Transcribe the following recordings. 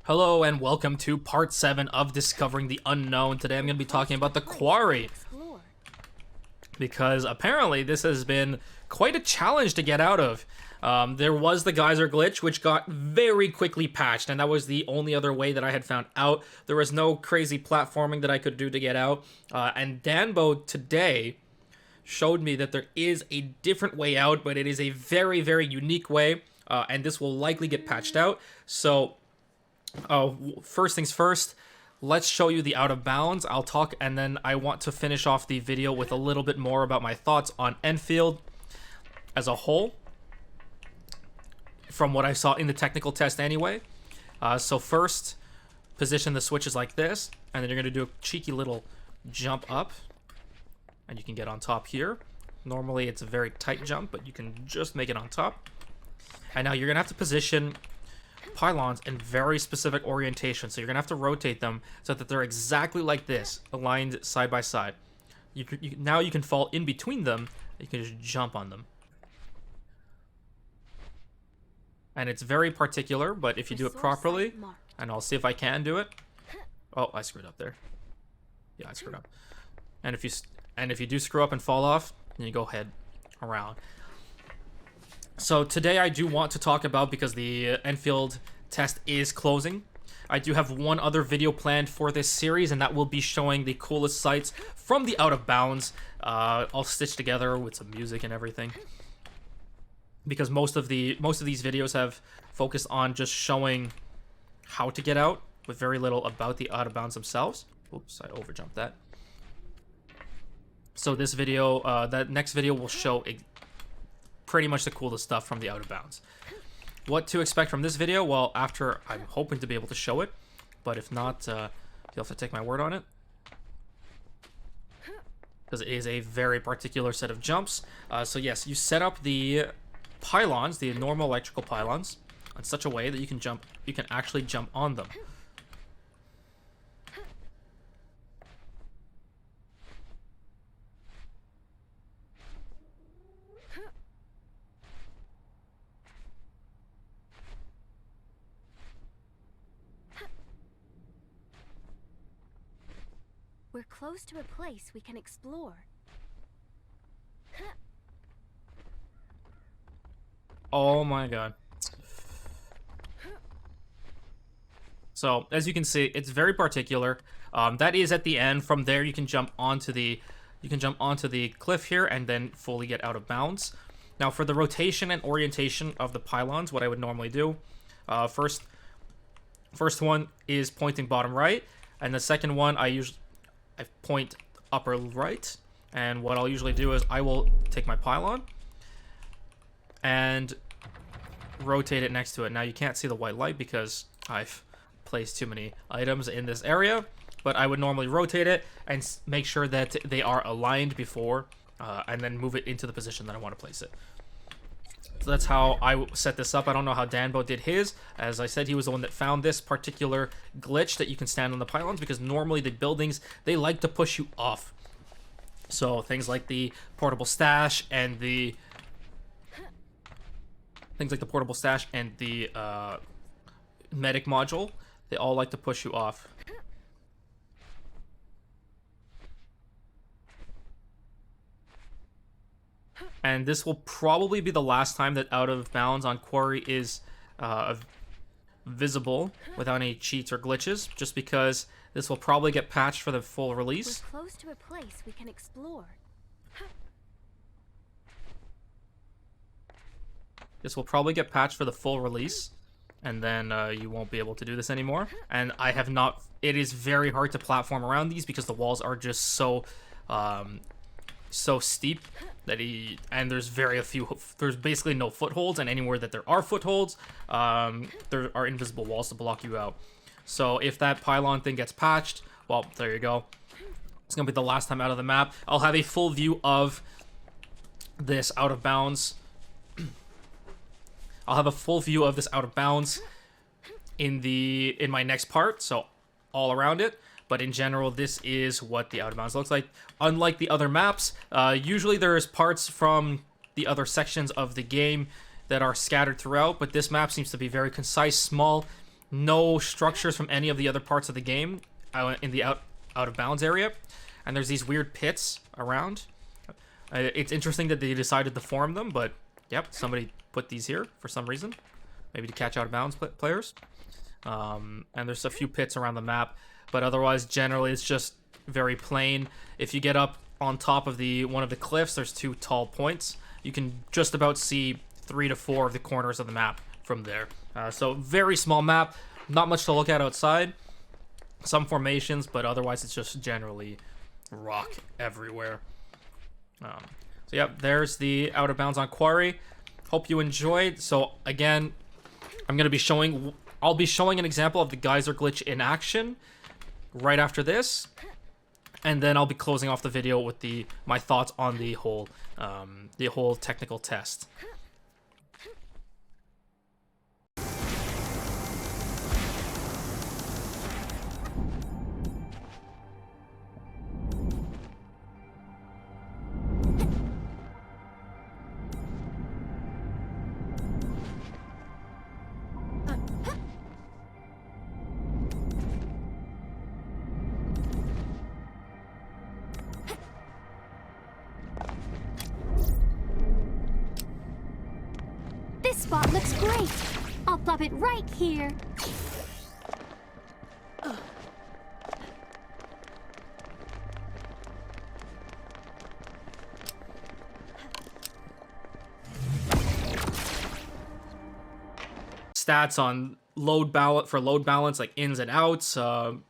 Hello and welcome to part 7 of Discovering the Unknown. Today I'm going to be talking about the quarry, because apparently this has been quite a challenge to get out of. There was the geyser glitch, which got very quickly patched, and that was the only other way that I had found out. There was no crazy platforming that I could do to get out, and Danbo today showed me that there is a different way out, but it is a very, very unique way, and this will likely get patched out. So first things first, let's show you the out of bounds. I'll talk, and then I want to finish off the video with a little bit more about my thoughts on Endfield as a whole, from what I saw in the technical test anyway. So first, position the switches like this, and then you're going to do a cheeky little jump up, and you can get on top here. Normally it's a very tight jump, but you can just make it on top. And now you're going to have to position pylons in very specific orientation, so you're gonna have to rotate them so that they're exactly like this, aligned side by side. Now you can fall in between them. You can just jump on them, and it's very particular, but if you do it properly, and I'll see if I can do it. Oh, I screwed up there. Yeah, I screwed up. And if you do screw up and fall off, then you go head around. So today I do want to talk about, because the Endfield test is closing, I do have one other video planned for this series, and that will be showing the coolest sights from the out of bounds, all stitched together with some music and everything. Because most of these videos have focused on just showing how to get out, with very little about the out of bounds themselves. Oops, I overjumped that. So this video, that next video will show pretty much the coolest stuff from the out of bounds. What to expect from this video? Well, after, I'm hoping to be able to show it, but if not, you'll have to take my word on it, because it is a very particular set of jumps. So yes, you set up the pylons, the normal electrical pylons, in such a way that you can actually jump on them. We're close to a place we can explore. Oh my god. So, as you can see, it's very particular. That is at the end. From there, you can jump onto the cliff here and then fully get out of bounds. Now, for the rotation and orientation of the pylons, what I would normally do, first one is pointing bottom right, and the second one I point upper right. And what I'll usually do is I will take my pylon and rotate it next to it. Now you can't see the white light because I've placed too many items in this area, but I would normally rotate it and make sure that they are aligned before, and then move it into the position that I want to place it. So that's how I set this up. I don't know how Danbo did his. As I said, he was the one that found this particular glitch that you can stand on the pylons, because normally the buildings, they like to push you off. So things like the portable stash and the medic module, they all like to push you off. And this will probably be the last time that out of bounds on quarry is visible without any cheats or glitches, just because this will probably get patched for the full release. We're close to a place we can explore. This will probably get patched for the full release, and then you won't be able to do this anymore. And I have not. It is very hard to platform around these because the walls are just so steep that there's there's basically no footholds, and anywhere that there are footholds, there are invisible walls to block you out. So if that pylon thing gets patched, well, there you go. It's gonna be the last time out of the map. I'll have a full view of this out of bounds. I'll have a full view of this out of bounds in my next part, so all around it. But in general, this is what the out of bounds looks like. Unlike the other maps, usually there's parts from the other sections of the game that are scattered throughout, but this map seems to be very concise, small, no structures from any of the other parts of the game in the out of bounds area, and there's these weird pits around. It's interesting that they decided to form them, but yep, somebody put these here for some reason, maybe to catch out of bounds players. And there's a few pits around the map, but otherwise generally it's just very plain. If you get up on top of one of the cliffs, there's 2 tall points. You can just about see 3 to 4 of the corners of the map from there. So very small map, not much to look at outside. Some formations, but otherwise it's just generally rock everywhere. So yeah, there's the out of bounds on quarry. Hope you enjoyed. So again, I'll be showing an example of the geyser glitch in action right after this, and then I'll be closing off the video with my thoughts on the whole technical test. This spot looks great. I'll plop it right here. Stats on load balance, like ins and outs,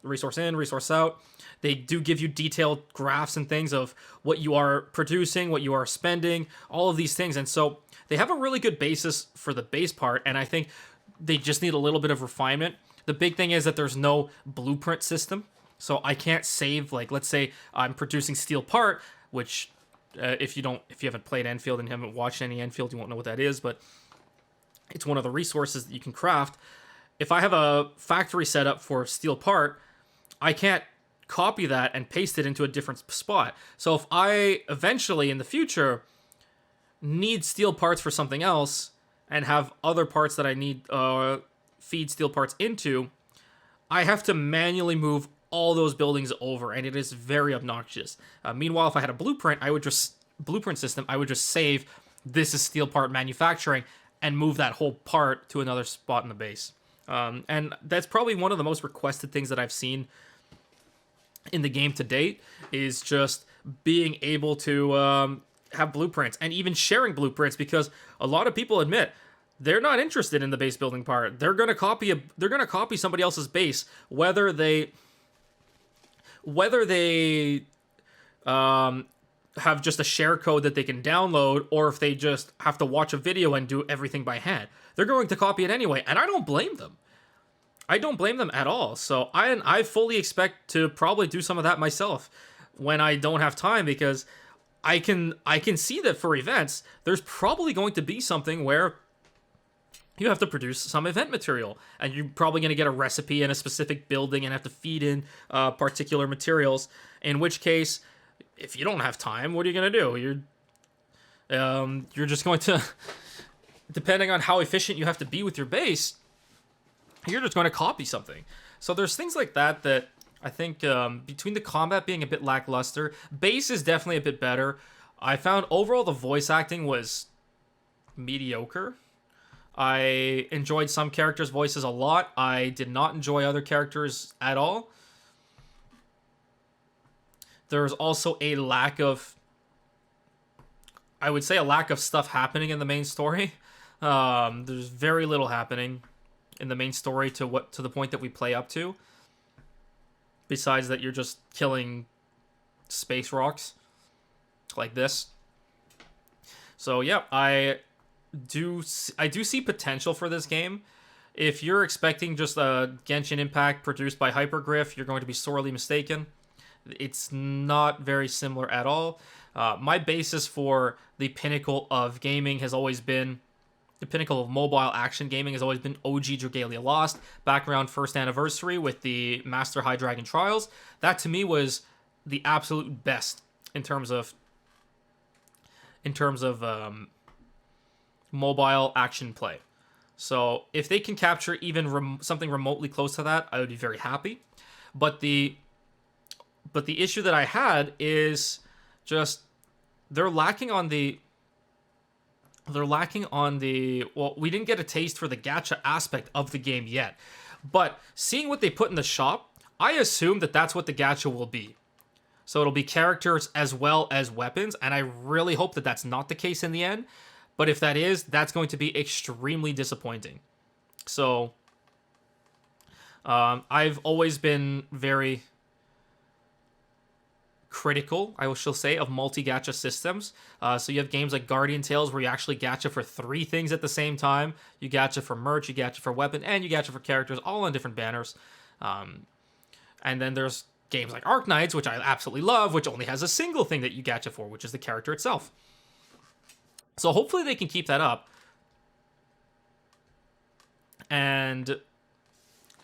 resource in, resource out. They do give you detailed graphs and things of what you are producing, what you are spending, all of these things. And so they have a really good basis for the base part, and I think they just need a little bit of refinement. The big thing is that there's no blueprint system, so I can't save, like, let's say I'm producing steel part, which if you haven't played Endfield and haven't watched any Endfield, you won't know what that is, but it's one of the resources that you can craft. If I have a factory set up for steel part, I can't copy that and paste it into a different spot. So if I eventually in the future need steel parts for something else and have other parts that I need feed steel parts into, I have to manually move all those buildings over, and it is very obnoxious. Meanwhile, if I had a blueprint system, I would just save this is steel part manufacturing and move that whole part to another spot in the base. And that's probably one of the most requested things that I've seen in the game to date, is just being able to have blueprints, and even sharing blueprints, because a lot of people admit they're not interested in the base building part. They're gonna copy somebody else's base, whether they have just a share code that they can download, or if they just have to watch a video and do everything by hand. They're going to copy it anyway, and I don't blame them. I don't blame them at all. So I fully expect to probably do some of that myself when I don't have time, because I can see that for events, there's probably going to be something where you have to produce some event material, and you're probably going to get a recipe in a specific building and have to feed in particular materials, in which case, if you don't have time, what are you going to do? You're just going to, depending on how efficient you have to be with your base, you're just going to copy something. So there's things like that that I think, between the combat being a bit lackluster, base is definitely a bit better. I found overall the voice acting was mediocre. I enjoyed some characters' voices a lot. I did not enjoy other characters at all. There's also a lack of, I would say, a lack of stuff happening in the main story. There's very little happening in the main story to the point that we play up to. Besides that, you're just killing space rocks like this. So yeah, I do see potential for this game. If you're expecting just a Genshin Impact produced by Hypergriff, you're going to be sorely mistaken. It's not very similar at all. My basis for the pinnacle of gaming has always been, the pinnacle of mobile action gaming has always been OG Dragalia Lost, back around first anniversary with the Master High Dragon Trials. That to me was the absolute best in terms of mobile action play. So if they can capture even something remotely close to that, I would be very happy. But the issue that I had is just they're lacking on the well, we didn't get a taste for the gacha aspect of the game yet. But seeing what they put in the shop, I assume that that's what the gacha will be. So it'll be characters as well as weapons, and I really hope that that's not the case in the end. But if that is, that's going to be extremely disappointing. So I've always been very critical, I shall say, of multi-gacha systems. So you have games like Guardian Tales where you actually gacha for 3 things at the same time. You gacha for merch, you gacha for weapon, and you gacha for characters, all on different banners. And then there's games like Arknights, which I absolutely love, which only has a single thing that you gacha for, which is the character itself. So hopefully they can keep that up. And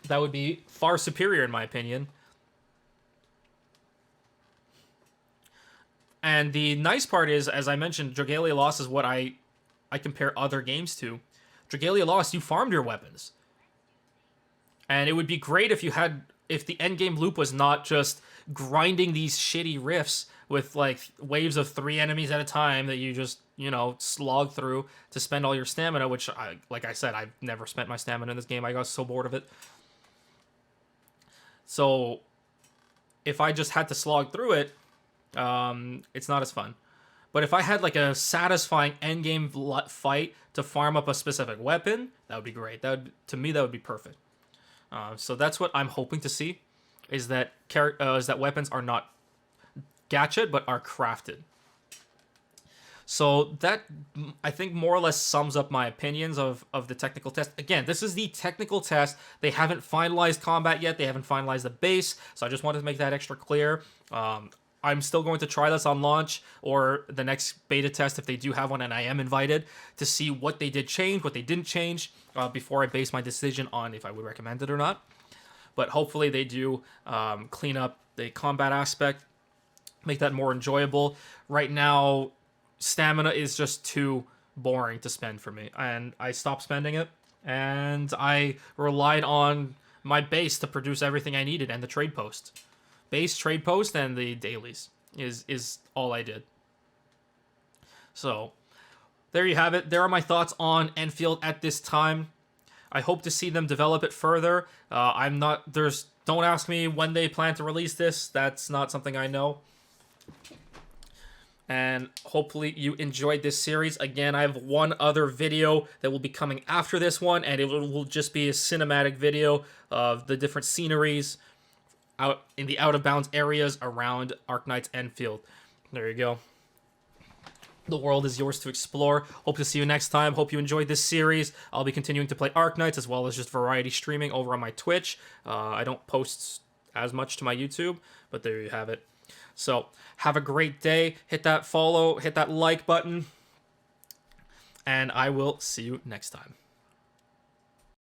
that would be far superior in my opinion. And the nice part is, as I mentioned, Dragalia Lost is what I compare other games to. Dragalia Lost, you farmed your weapons. And it would be great if if the endgame loop was not just grinding these shitty rifts with like waves of 3 enemies at a time that you just, slog through to spend all your stamina, which, like I said, I've never spent my stamina in this game. I got so bored of it. So if I just had to slog through it, it's not as fun. But if I had like a satisfying endgame fight to farm up a specific weapon, that would be great. To me, that would be perfect. So that's what I'm hoping to see, is that weapons are not gacha but are crafted. So that, I think, more or less sums up my opinions of the technical test. Again, this is the technical test. They haven't finalized combat yet. They haven't finalized the base. So I just wanted to make that extra clear. I'm still going to try this on launch or the next beta test if they do have one, and I am invited to see what they did change, what they didn't change, before I base my decision on if I would recommend it or not. But hopefully they do clean up the combat aspect, make that more enjoyable. Right now, stamina is just too boring to spend for me, and I stopped spending it, and I relied on my base to produce everything I needed and the trade post. Base, trade post, and the dailies is all I did. So there you have it. There are my thoughts on Endfield at this time. I hope to see them develop it further. Don't ask me when they plan to release this. That's not something I know. And hopefully you enjoyed this series. Again, I have one other video that will be coming after this one, and it will just be a cinematic video of the different sceneries out in the out-of-bounds areas around Arknights Endfield. There you go. The world is yours to explore. Hope to see you next time. Hope you enjoyed this series. I'll be continuing to play Arknights as well as just variety streaming over on my Twitch. I don't post as much to my YouTube, but there you have it. So, have a great day. Hit that follow, hit that like button, and I will see you next time.